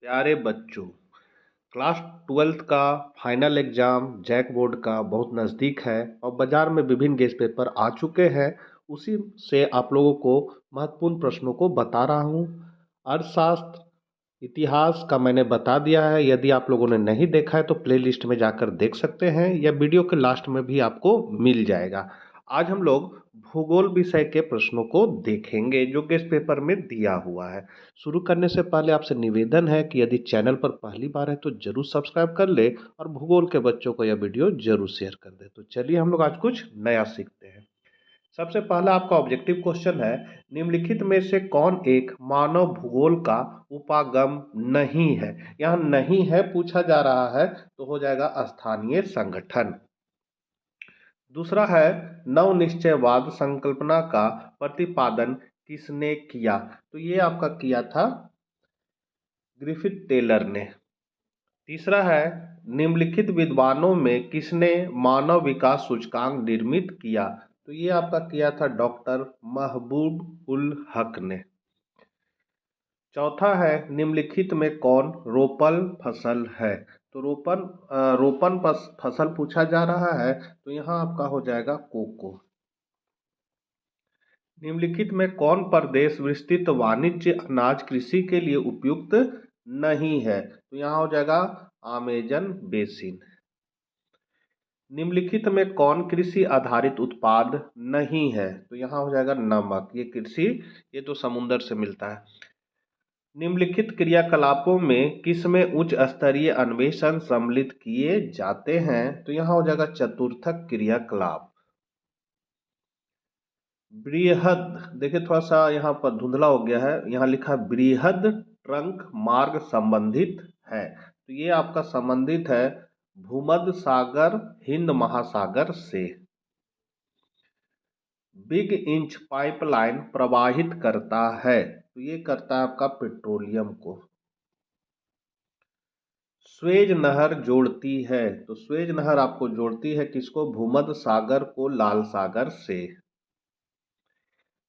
प्यारे बच्चों, class 12th का फाइनल एग्जाम जैक बोर्ड का बहुत नज़दीक है और बाजार में विभिन्न गेस्ट पेपर आ चुके हैं। उसी से आप लोगों को महत्वपूर्ण प्रश्नों को बता रहा हूँ। अर्थशास्त्र इतिहास का मैंने बता दिया है। यदि आप लोगों ने नहीं देखा है तो प्लेलिस्ट में जाकर देख सकते हैं या वीडियो के लास्ट में भी आपको मिल जाएगा। आज हम लोग भूगोल विषय के प्रश्नों को देखेंगे जो गेस्ट पेपर में दिया हुआ है। शुरू करने से पहले आपसे निवेदन है कि यदि चैनल पर पहली बार है तो जरूर सब्सक्राइब कर ले और भूगोल के बच्चों को यह वीडियो जरूर शेयर कर दे। तो चलिए हम लोग आज कुछ नया सीखते हैं। सबसे पहला आपका ऑब्जेक्टिव क्वेश्चन है, निम्नलिखित में से कौन एक मानव भूगोल का उपागम नहीं है। यहाँ नहीं है पूछा जा रहा है तो हो जाएगा स्थानीय संगठन। दूसरा है, नव निश्चयवाद संकल्पना का प्रतिपादन किसने किया। तो ये आपका किया था ग्रिफिथ टेलर ने। तीसरा है, निम्नलिखित विद्वानों में किसने मानव विकास सूचकांक निर्मित किया। तो ये आपका किया था डॉक्टर महबूब उल हक ने। चौथा है, निम्नलिखित में कौन रोपल फसल है। तो रोपन फसल पूछा जा रहा है तो यहाँ आपका हो जाएगा कोको। निम्नलिखित में कौन प्रदेश विस्तृत वाणिज्य अनाज कृषि के लिए उपयुक्त नहीं है। तो यहाँ हो जाएगा अमेजन बेसिन। निम्नलिखित में कौन कृषि आधारित उत्पाद नहीं है। तो यहाँ हो जाएगा नमक। ये तो समुद्र से मिलता है। निम्नलिखित क्रियाकलापों में किसमें उच्च स्तरीय अन्वेषण सम्मिलित किए जाते हैं। तो यहाँ हो जाएगा चतुर्थक क्रियाकलाप। बृहद, देखिए थोड़ा सा यहाँ पर धुंधला हो गया है, यहाँ लिखा है बृहद ट्रंक मार्ग संबंधित है। तो ये आपका संबंधित है भूमध्य सागर हिंद महासागर से। बिग इंच पाइपलाइन प्रवाहित करता है। तो ये करता है आपका पेट्रोलियम को। स्वेज नहर जोड़ती है। तो स्वेज नहर आपको जोड़ती है किसको, भूमध्य सागर को लाल सागर से।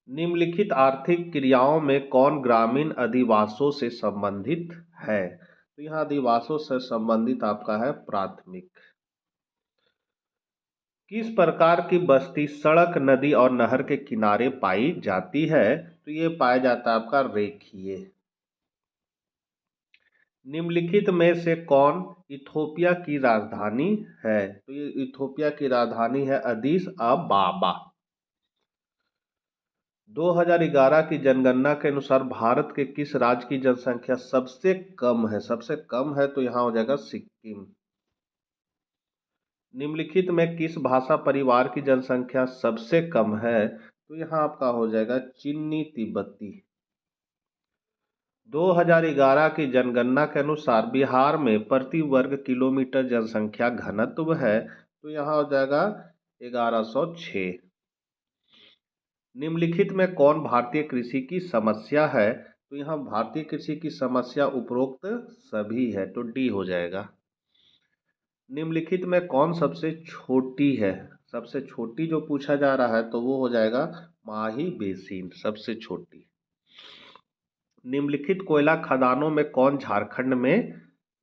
निम्नलिखित आर्थिक क्रियाओं में कौन ग्रामीण अधिवासों से संबंधित है। तो यहाँ अधिवासों से संबंधित आपका है प्राथमिक। किस प्रकार की बस्ती सड़क नदी और नहर के किनारे पाई जाती है। तो ये पाया जाता है आपका रेखीय। निम्नलिखित में से कौन इथोपिया की राजधानी है। तो ये इथोपिया की राजधानी है अदीस अबाबा। 2011 की जनगणना के अनुसार भारत के किस राज्य की जनसंख्या सबसे कम है। सबसे कम है तो यहाँ हो जाएगा सिक्किम। निम्नलिखित में किस भाषा परिवार की जनसंख्या सबसे कम है। तो यहाँ आपका हो जाएगा चीनी तिब्बती। 2011 की जनगणना के अनुसार बिहार में प्रति वर्ग किलोमीटर जनसंख्या घनत्व है। तो यहाँ हो जाएगा 1106। निम्नलिखित में कौन भारतीय कृषि की समस्या है। तो यहाँ भारतीय कृषि की समस्या उपरोक्त सभी है तो डी हो जाएगा। निम्नलिखित में कौन सबसे छोटी है। सबसे छोटी जो पूछा जा रहा है तो वो हो जाएगा माही बेसिन, सबसे छोटी। निम्नलिखित कोयला खदानों में कौन झारखंड में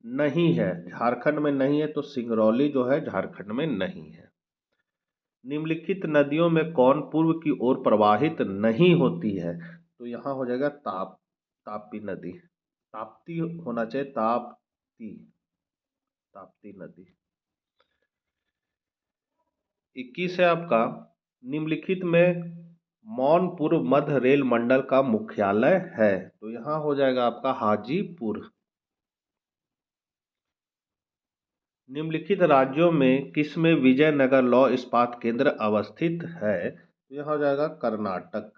नहीं है। झारखंड में नहीं है तो सिंगरौली जो है झारखंड में नहीं है। निम्नलिखित नदियों में कौन पूर्व की ओर प्रवाहित नहीं होती है। तो यहाँ हो जाएगा ताप्ती नदी। ताप्ती होना चाहिए, ताप्ती नदी। 21 है आपका, निम्नलिखित में मौनपुर मध्य रेल मंडल का मुख्यालय है। तो यहाँ हो जाएगा आपका हाजीपुर। निम्नलिखित राज्यों में किसमें विजयनगर लौह इस्पात केंद्र अवस्थित है। तो यहाँ हो जाएगा कर्नाटक।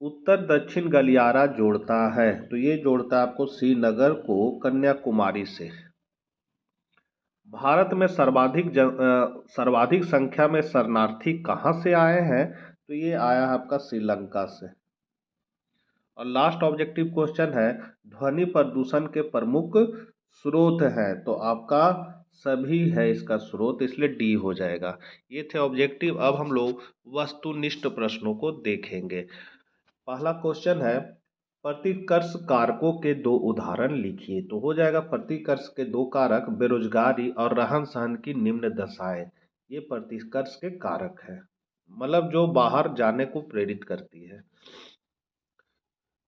उत्तर दक्षिण गलियारा जोड़ता है। तो ये जोड़ता है आपको श्रीनगर को कन्याकुमारी से। भारत में सर्वाधिक संख्या में शरणार्थी कहाँ से आए हैं। तो ये आया है आपका श्रीलंका से। और लास्ट ऑब्जेक्टिव क्वेश्चन है, ध्वनि प्रदूषण के प्रमुख स्रोत हैं। तो आपका सभी है इसका स्रोत, इसलिए डी हो जाएगा। ये थे ऑब्जेक्टिव। अब हम लोग वस्तुनिष्ठ प्रश्नों को देखेंगे। पहला क्वेश्चन है, प्रतिकर्ष कारकों के दो उदाहरण लिखिए। तो हो जाएगा प्रतिकर्ष के दो कारक बेरोजगारी और रहन सहन की निम्न दशाएं। ये प्रतिकर्ष के कारक है, मतलब जो बाहर जाने को प्रेरित करती है।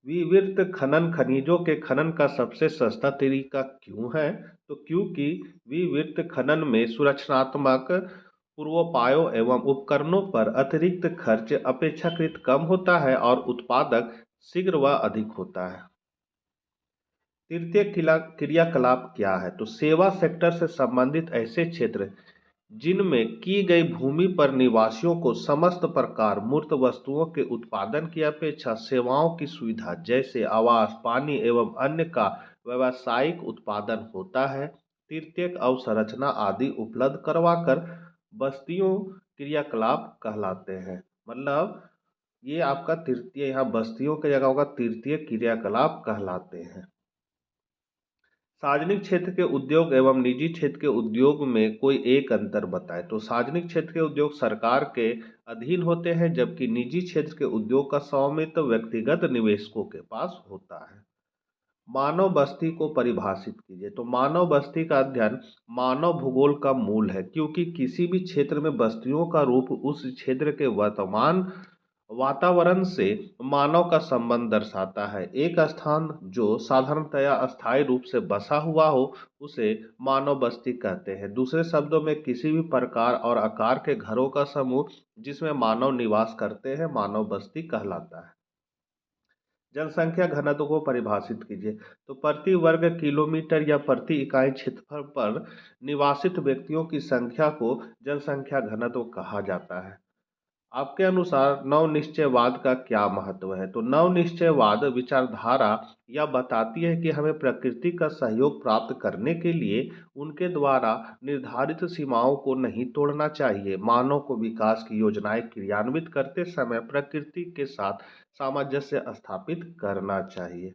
विवृत खनन खनिजों के खनन का सबसे सस्ता तरीका क्यों है? तो क्योंकि विवृत खनन में सुरक्षात्मक पूर्वोपायों एवं उपकरणों पर अतिरिक्त खर्च अपेक्षाकृत कम होता है और उत्पादक शीघ्र व अधिक होता है। तृतीय क्रियाकलाप क्या है? तो सेवा सेक्टर से संबंधित ऐसे क्षेत्र जिनमें की गई भूमि पर निवासियों को समस्त प्रकार मूर्त वस्तुओं के उत्पादन की अपेक्षा सेवाओं की सुविधा जैसे आवास, पानी एवं अन्य का व्यावसायिक उत्पादन होता है। तृतीयक अवसंरचना आदि उपलब्ध करवाकर बस्तियों क्रियाकलाप कहलाते हैं। मतलब ये आपका तृतीय, यहाँ बस्तियों की जगह होगा तृतीय क्रियाकलाप कहलाते हैं। सार्वजनिक क्षेत्र के उद्योग एवं निजी क्षेत्र के उद्योग में कोई एक अंतर बताएं। तो सार्वजनिक क्षेत्र के उद्योग सरकार के अधीन होते हैं, जबकि निजी क्षेत्र के उद्योग का स्वामित्व व्यक्तिगत निवेशकों के पास होता है। मानव बस्ती को परिभाषित कीजिए। तो मानव बस्ती का अध्ययन मानव भूगोल का मूल है, क्योंकि किसी भी क्षेत्र में बस्तियों का रूप उस क्षेत्र के वर्तमान वातावरण से मानव का संबंध दर्शाता है। एक स्थान जो साधारणतया अस्थायी रूप से बसा हुआ हो उसे मानव बस्ती कहते हैं। दूसरे शब्दों में किसी भी प्रकार और आकार के घरों का समूह जिसमें मानव निवास करते हैं मानव बस्ती कहलाता है। जनसंख्या घनत्व को परिभाषित कीजिए। तो प्रति वर्ग किलोमीटर या प्रति इकाई क्षेत्रफल पर निवासित व्यक्तियों की संख्या को जनसंख्या घनत्व कहा जाता है। आपके अनुसार नवनिश्चयवाद का क्या महत्व है? तो नवनिश्चयवाद विचारधारा यह बताती है कि हमें प्रकृति का सहयोग प्राप्त करने के लिए उनके द्वारा निर्धारित सीमाओं को नहीं तोड़ना चाहिए। मानव को विकास की योजनाएं क्रियान्वित करते समय प्रकृति के साथ सामंजस्य स्थापित करना चाहिए।